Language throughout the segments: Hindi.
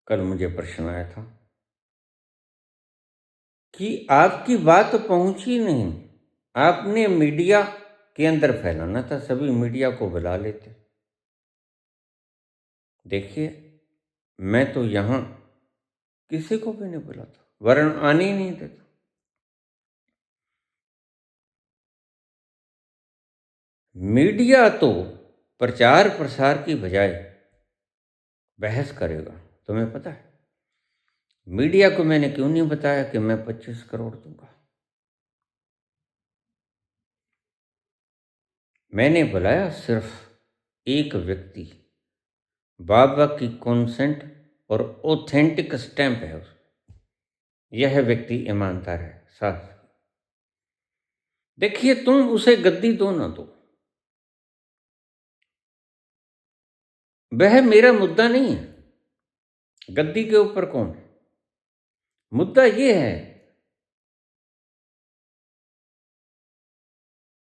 कल मुझे प्रश्न आया था कि आपकी बात पहुंची नहीं, आपने मीडिया के अंदर फैलाना था, सभी मीडिया को बुला लेते। देखिए, मैं तो यहां किसी को भी नहीं बुलाता, वरन आने ही नहीं देता। मीडिया तो प्रचार प्रसार की बजाय बहस करेगा। तुम्हें पता है मीडिया को मैंने क्यों नहीं बताया कि मैं 25 करोड़ दूंगा? मैंने बुलाया सिर्फ एक व्यक्ति, बाबा की कॉन्सेंट और ऑथेंटिक स्टैंप है उस, यह व्यक्ति ईमानदार है। साथ देखिए, तुम उसे गद्दी दो ना दो, वह मेरा मुद्दा नहीं है। गद्दी के ऊपर कौन है? मुद्दा यह है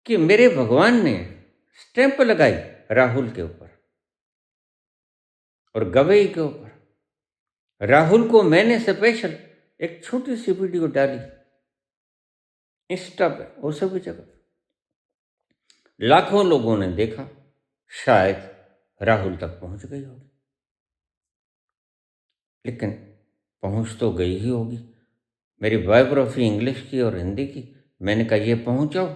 कि मेरे भगवान ने स्टैंप लगाई राहुल के ऊपर और गवई के ऊपर। राहुल को मैंने स्पेशल एक छोटी सी वीडियो डाली इंस्टा पे और सभी जगह, लाखों लोगों ने देखा, शायद राहुल तक पहुंच गई होगी, लेकिन पहुंच तो गई ही होगी। मेरी बायोग्राफी इंग्लिश की और हिंदी की, मैंने कहा ये पहुंचाओ,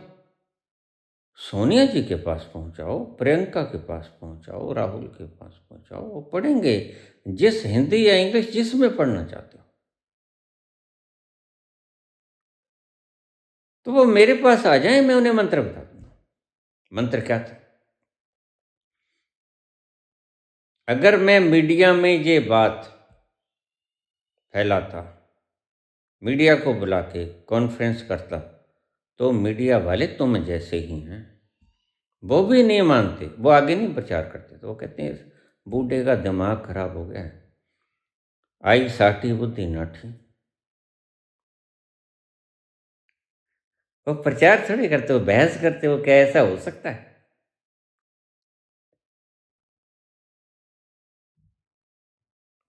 सोनिया जी के पास पहुंचाओ, प्रियंका के पास पहुंचाओ, राहुल के पास पहुंचाओ, वो पढ़ेंगे जिस हिंदी या इंग्लिश जिसमें पढ़ना चाहते हो। तो वो मेरे पास आ जाए, मैं उन्हें मंत्र बता दूंगा। मंत्र क्या था? अगर मैं मीडिया में ये बात फैलाता, मीडिया को बुला के कॉन्फ्रेंस करता, तो मीडिया वाले तुम जैसे ही हैं, वो भी नहीं मानते, वो आगे नहीं प्रचार करते। तो वो कहते हैं बूढ़े का दिमाग खराब हो गया है, आई साठी बुद्धि नाठी। वो प्रचार थोड़ी करते, वो बहस करते, वो क्या ऐसा हो सकता है?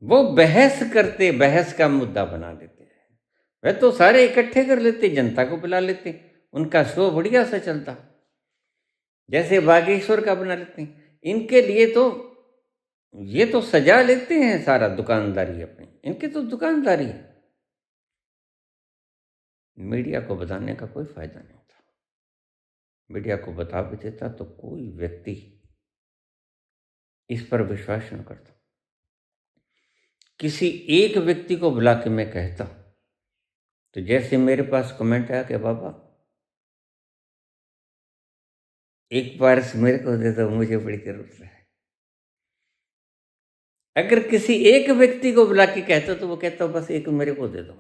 वो बहस करते, बहस का मुद्दा बना देते हैं। वह तो सारे इकट्ठे कर लेते, जनता को बुला लेते, उनका शो बढ़िया से चलता, जैसे बागेश्वर का बना लेते हैं। इनके लिए तो ये तो सजा लेते हैं सारा दुकानदारी अपनी, इनकी तो दुकानदारी है। मीडिया को बताने का कोई फायदा नहीं था। मीडिया को बता भी देता तो कोई व्यक्ति इस पर विश्वास न करता। किसी एक व्यक्ति को बुला के मैं कहता, तो जैसे मेरे पास कमेंट आया कि बाबा एक पारस मेरे को दे दो, मुझे बड़ी जरूरत है। अगर किसी एक व्यक्ति को बुला के कहता तो वो कहता बस एक मेरे को दे दो।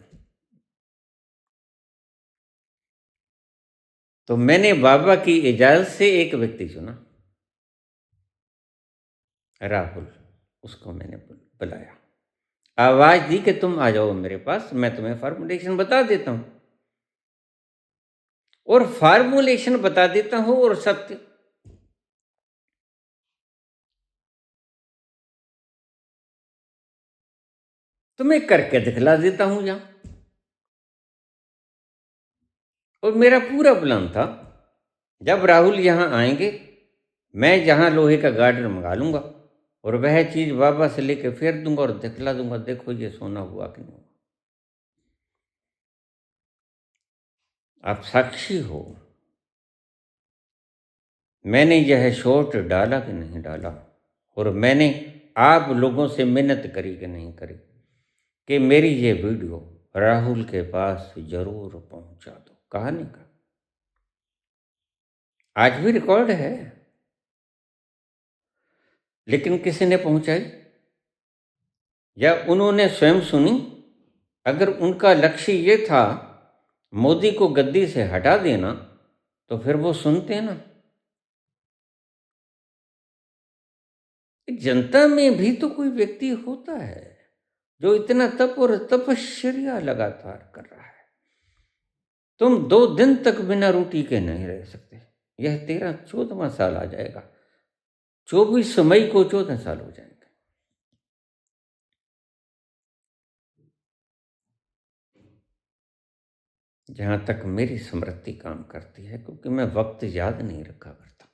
तो मैंने बाबा की इजाजत से एक व्यक्ति चुना, राहुल। उसको मैंने बुलाया, आवाज दी कि तुम आ जाओ मेरे पास, मैं तुम्हें फार्मूलेशन बता देता हूं। और फार्मूलेशन बता देता हूं और सत्य तुम्हें करके दिखला देता हूं यहां। और मेरा पूरा प्लान था, जब राहुल यहां आएंगे, मैं जहां लोहे का गार्डर मंगा लूंगा और वह चीज बाबा से लेके फेर दूंगा और दिखला दूंगा, देखो ये सोना हुआ कि नहीं हुआ। आप साक्षी हो, मैंने यह शॉट डाला कि नहीं डाला, और मैंने आप लोगों से मिन्नत करी कि नहीं करी कि मेरी ये वीडियो राहुल के पास जरूर पहुंचा दो। कहा नहीं कहा? आज भी रिकॉर्ड है, लेकिन किसी ने पहुंचाई या उन्होंने स्वयं सुनी? अगर उनका लक्ष्य ये था मोदी को गद्दी से हटा देना, तो फिर वो सुनते ना। जनता में भी तो कोई व्यक्ति होता है जो इतना तप और तपश्चर्या लगातार कर रहा है। तुम 2 दिन तक बिना रोटी के नहीं रह सकते। यह तेरा 14वां साल आ जाएगा, 24 मई को 14 साल हो जाएंगे। जहाँ तक मेरी स्मृति काम करती है, क्योंकि मैं वक्त याद नहीं रखा करता।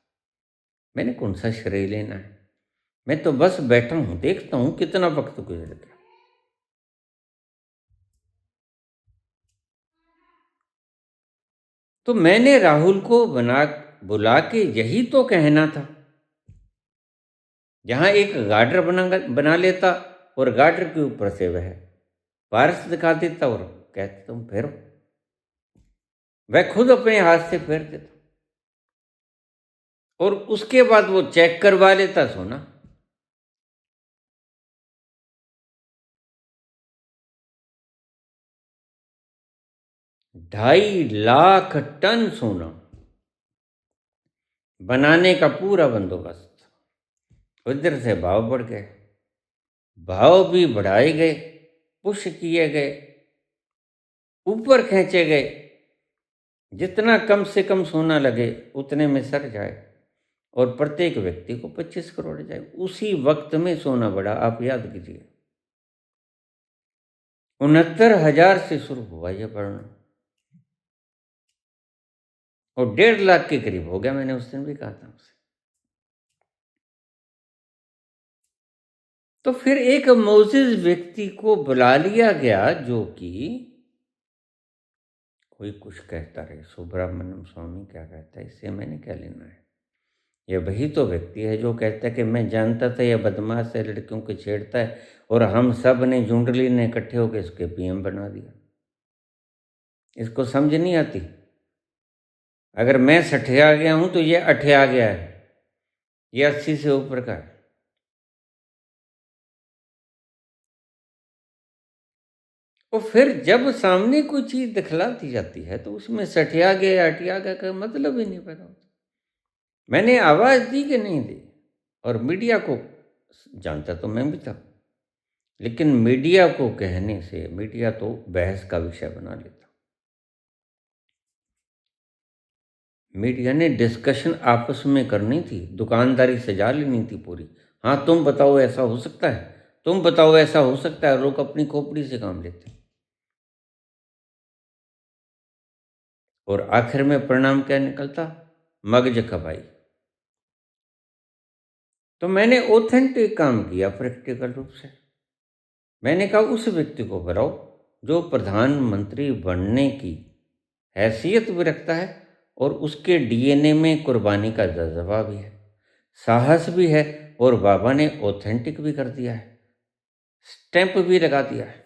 मैंने कौन सा श्रेय लेना है? मैं तो बस बैठा हूँ, देखता हूँ कितना वक्त गुजर गया। तो मैंने राहुल को बुला के यही तो कहना था। जहाँ एक गार्डर बना लेता और गार्डर के ऊपर से वह पारस दिखा देता और कहते तुम फेरो, वह खुद अपने हाथ से फेर देता और उसके बाद वो चेक करवा लेता सोना। 2.5 लाख टन सोना बनाने का पूरा बंदोबस्त। उधर से भाव बढ़ गए, भाव भी बढ़ाए गए, पुश किए गए, ऊपर खींचे गए। जितना कम से कम सोना लगे उतने में सर जाए और प्रत्येक व्यक्ति को 25 करोड़ जाए। उसी वक्त में सोना बढ़ा। आप याद कीजिए, 69,000 से शुरू हुआ यह बढ़ना और 1.5 लाख के करीब हो गया। मैंने उस दिन भी कहा था उसे। तो फिर एक मोजिज व्यक्ति को बुला लिया गया, जो कि कोई कुछ कहता रहे, सुब्रमण्यम स्वामी क्या कहता है, इससे मैंने क्या लेना है? ये वही तो व्यक्ति है जो कहता है कि मैं जानता था यह बदमाश है, लड़कियों को छेड़ता है, और हम सब ने झुंडली ने इकट्ठे होकर इसके पीएम बना दिया। इसको समझ नहीं आती। अगर मैं 60 आ गया हूं तो ये 8 आ गया है, ये 80 से ऊपर का है। और फिर जब सामने कोई चीज दिखला दी जाती है तो उसमें 60 आ गया 8 आ गया का मतलब ही नहीं पैदा होता। मैंने आवाज दी कि नहीं दी, और मीडिया को जानता तो मैं भी था, लेकिन मीडिया को कहने से मीडिया तो बहस का विषय बना लेता। मीडिया ने डिस्कशन आपस में करनी थी, दुकानदारी सजा लेनी थी पूरी। हाँ, तुम बताओ ऐसा हो सकता है, तुम बताओ ऐसा हो सकता है। लोग अपनी खोपड़ी से काम लेते हैं और आखिर में परिणाम क्या निकलता? मगज खपाई। तो मैंने ऑथेंटिक काम किया प्रैक्टिकल रूप से। मैंने कहा उस व्यक्ति को बुलाओ जो प्रधानमंत्री बनने की हैसियत भी रखता है और उसके डीएनए में कुर्बानी का जज्बा भी है, साहस भी है, और बाबा ने ऑथेंटिक भी कर दिया है, स्टैंप भी लगा दिया है।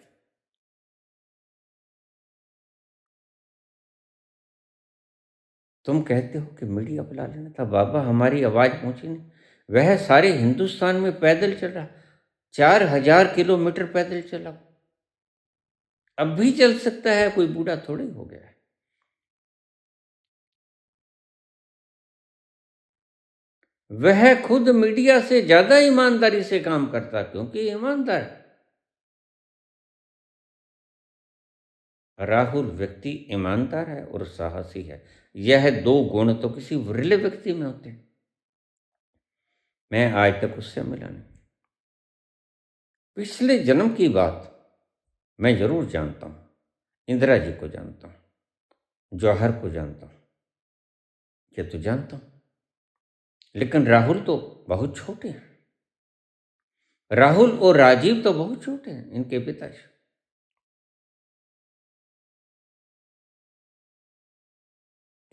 तुम कहते हो कि मीडिया बुला लेना था, बाबा हमारी आवाज़ पहुंची नहीं। वह सारे हिंदुस्तान में पैदल चल रहा, 4,000 किलोमीटर पैदल चला। अब भी चल सकता है, कोई बूढ़ा थोड़ी हो गया है। वह खुद मीडिया से ज्यादा ईमानदारी से काम करता, क्योंकि ईमानदार है। राहुल व्यक्ति ईमानदार है और साहसी है। यह 2 गुण तो किसी विरले व्यक्ति में होते हैं। मैं आज तक उससे मिला नहीं। पिछले जन्म की बात मैं जरूर जानता हूं, इंदिरा जी को जानता हूं, जौहर को जानता हूं, ये तो जानता हूं, लेकिन राहुल तो बहुत छोटे हैं। राहुल और राजीव तो बहुत छोटे हैं, इनके पिताजी।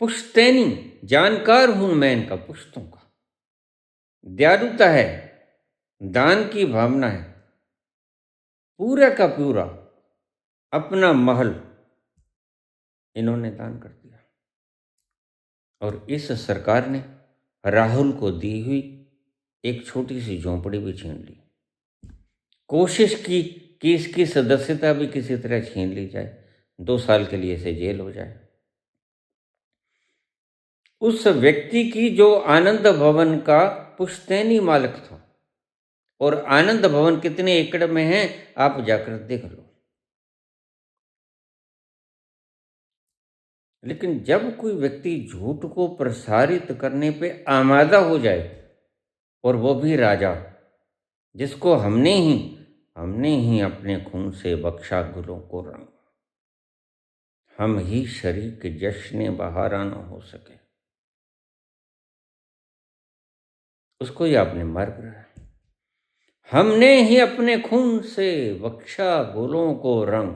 पुश्तैनी जानकार हूं मैं इनका, पुश्तों का। दयालुता है, दान की भावना है, पूरा का पूरा अपना महल इन्होंने दान कर दिया। और इस सरकार ने राहुल को दी हुई एक छोटी सी झोंपड़ी भी छीन ली। कोशिश की कि इसकी सदस्यता भी किसी तरह छीन ली जाए, 2 साल के लिए इसे जेल हो जाए। उस व्यक्ति की जो आनंद भवन का पुश्तैनी मालिक था, और आनंद भवन कितने एकड़ में है आप जाकर देख लो। लेकिन जब कोई व्यक्ति झूठ को प्रसारित करने पे आमादा हो जाए, और वो भी राजा, जिसको हमने ही अपने खून से बख्शा गुलों को रंग, हम ही शरीक जश्न बहारा न हो सके, उसको ही आपने मार गिराया। हमने ही अपने खून से बख्शा गुलों को रंग,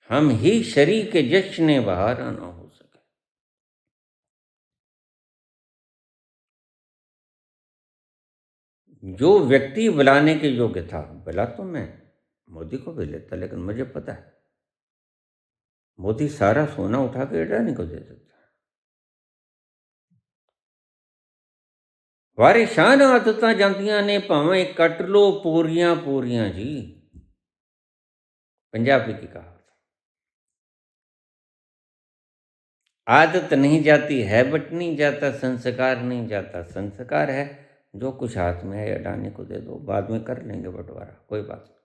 हम ही शरीक जश्न बहारा न हो सके। जो व्यक्ति बुलाने के योग्य था, बुला तो मैं मोदी को भी लेता, लेकिन मुझे पता है मोदी सारा सोना उठा के अडानी को दे देता। वारे शान आदतां जांदियां ने भावें कट लो पूरियां पूरियां जी, पंजाबी की कहावत। आदत नहीं जाती, हैबिट नहीं जाता, संस्कार नहीं जाता। संस्कार है जो कुछ हाथ में है अडानी को दे दो, बाद में कर लेंगे बंटवारा, कोई बात नहीं।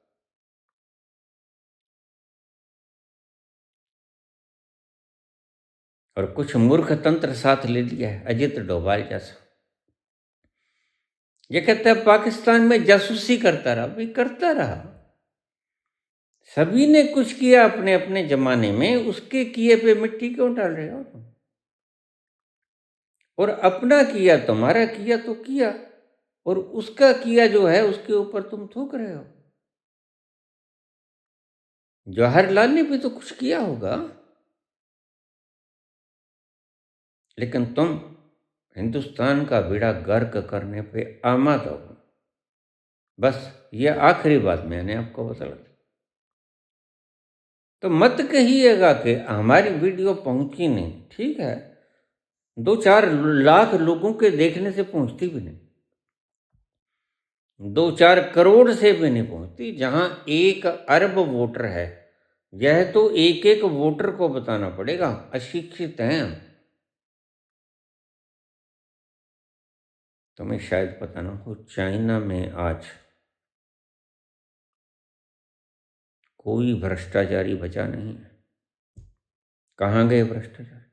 और कुछ मूर्ख तंत्र साथ ले लिया है, अजित डोभाल जैसा। ये कहता है पाकिस्तान में जासूसी करता रहा, भाई करता रहा। सभी ने कुछ किया अपने अपने जमाने में, उसके किए पे मिट्टी क्यों डाल रहे हो तुम? और अपना किया, तुम्हारा किया तो किया, और उसका किया जो है उसके ऊपर तुम थूक रहे हो। जवाहरलाल ने भी तो कुछ किया होगा, लेकिन तुम हिंदुस्तान का बेड़ा गर्क करने पे आमादा हो। बस ये आखिरी बात मैंने आपको बता दी। तो मत कहिएगा कि हमारी वीडियो पहुंची नहीं। ठीक है, 2-4 लाख लोगों के देखने से पहुंचती भी नहीं, 2-4 करोड़ से भी नहीं पहुंचती। जहां 1 अरब वोटर है, यह तो एक एक वोटर को बताना पड़ेगा। अशिक्षित हैं हम। तुम्हें शायद पता ना हो, चाइना में आज कोई भ्रष्टाचारी बचा नहीं है। कहाँ गए भ्रष्टाचारी?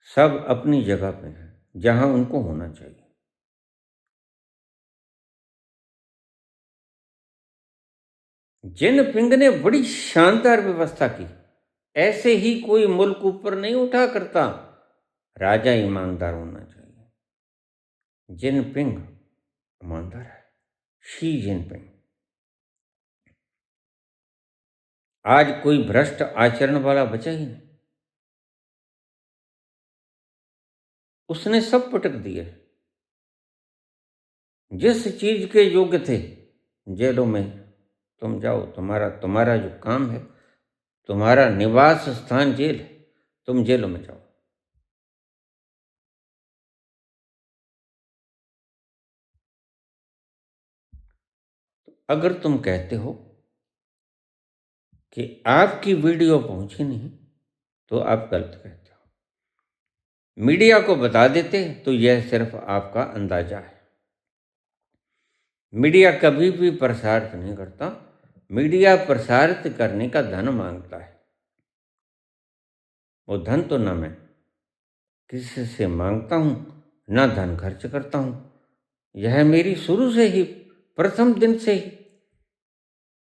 सब अपनी जगह पे हैं, जहां उनको होना चाहिए। जिनपिंग ने बड़ी शानदार व्यवस्था की। ऐसे ही कोई मुल्क ऊपर नहीं उठा करता। राजा ईमानदार होना चाहिए। जिनपिंग ईमानदार है। Xi Jinping. आज कोई भ्रष्ट आचरण वाला बचा ही नहीं। उसने सब पटक दिए। जिस चीज के योग्य थे, जेलों में तुम जाओ, तुम्हारा जो काम है, तुम्हारा निवास स्थान जेल है, तुम जेलों में जाओ। अगर तुम कहते हो कि आपकी वीडियो पहुंची नहीं, तो आप गलत कहते हो। मीडिया को बता देते तो यह सिर्फ आपका अंदाजा है। मीडिया कभी भी प्रसारित नहीं करता। मीडिया प्रसारित करने का धन मांगता है। वो धन तो ना मैं किसी से मांगता हूं, ना धन खर्च करता हूं। यह मेरी शुरू से ही, प्रथम दिन से ही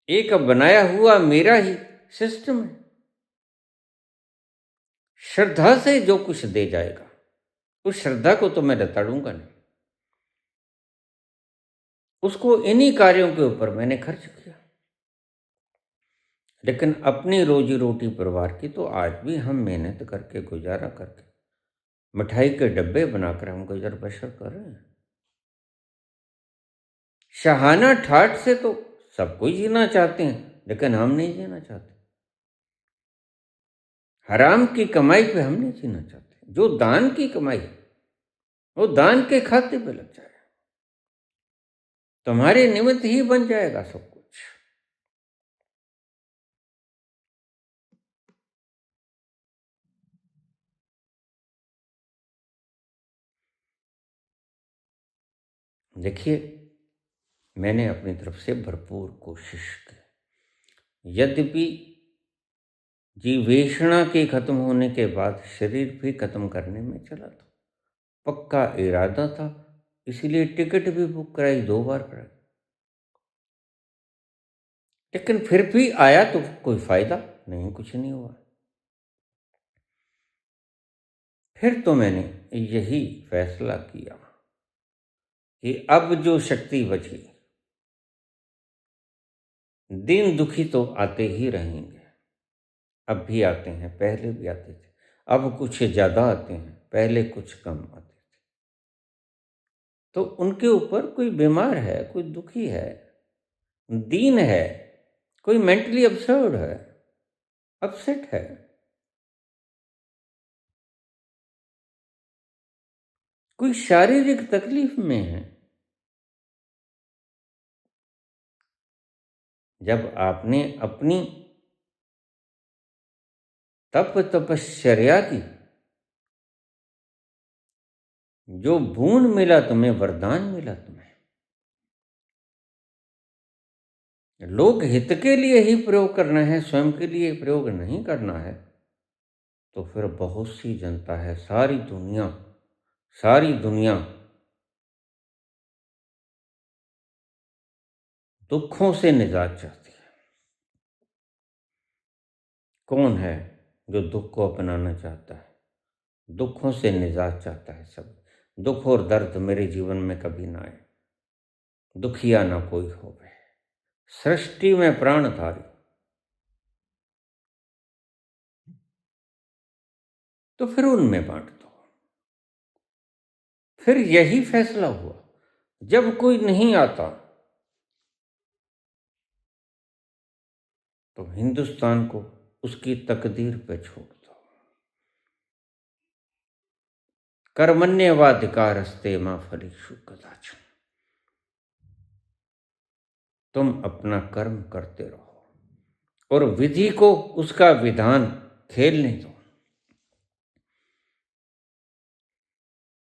एक बनाया हुआ मेरा ही सिस्टम है। श्रद्धा से जो कुछ दे जाएगा, उस श्रद्धा को तो मैं रताड़ूंगा नहीं। उसको इन्हीं कार्यों के ऊपर मैंने खर्च किया। लेकिन अपनी रोजी रोटी परिवार की तो आज भी हम मेहनत करके, गुजारा करके, मिठाई के डब्बे बनाकर हम गुजर बसर कर रहे हैं। शाहाना ठाठ से तो सब कोई जीना चाहते हैं, लेकिन हम नहीं जीना चाहते। हराम की कमाई पे हम नहीं जीना चाहते। जो दान की कमाई है, वो दान के खाते पे लग जाए, तुम्हारे निमित्त ही बन जाएगा सब कुछ। देखिए, मैंने अपनी तरफ से भरपूर कोशिश की। यद्यपि जीवेषणा के खत्म होने के बाद शरीर भी खत्म करने में चला था। पक्का इरादा था, इसीलिए टिकट भी बुक कराई, 2 बार कराई। लेकिन फिर भी आया तो कोई फायदा? नहीं, कुछ नहीं हुआ। फिर तो मैंने यही फैसला किया कि अब जो शक्ति बची, दिन दुखी तो आते ही रहेंगे। अब भी आते हैं, पहले भी आते थे, अब कुछ ज़्यादा आते हैं, पहले कुछ कम आते थे। तो उनके ऊपर कोई बीमार है, कोई दुखी है, दीन है, कोई मेंटली अपसेट है, कोई शारीरिक तकलीफ में है। जब आपने अपनी तपश्चर्या की, जो बूंद मिला तुम्हें, वरदान मिला तुम्हें, लोक हित के लिए ही प्रयोग करना है, स्वयं के लिए प्रयोग नहीं करना है, तो फिर बहुत सी जनता है, सारी दुनिया दुखों से निजात चाहती है। कौन है जो दुख को अपनाना चाहता है, दुखों से निजात चाहता है? सब दुख और दर्द मेरे जीवन में कभी ना आए, दुखिया ना कोई होवे, सृष्टि में प्राणधारी। तो फिर उनमें बांट दो। फिर यही फैसला हुआ, जब कोई नहीं आता तो हिंदुस्तान को उसकी तकदीर पे छोड़ दो। कर्मण्येवाधिकारस्ते मा फलेषु कदाचन। तुम अपना कर्म करते रहो और विधि को उसका विधान खेलने दो।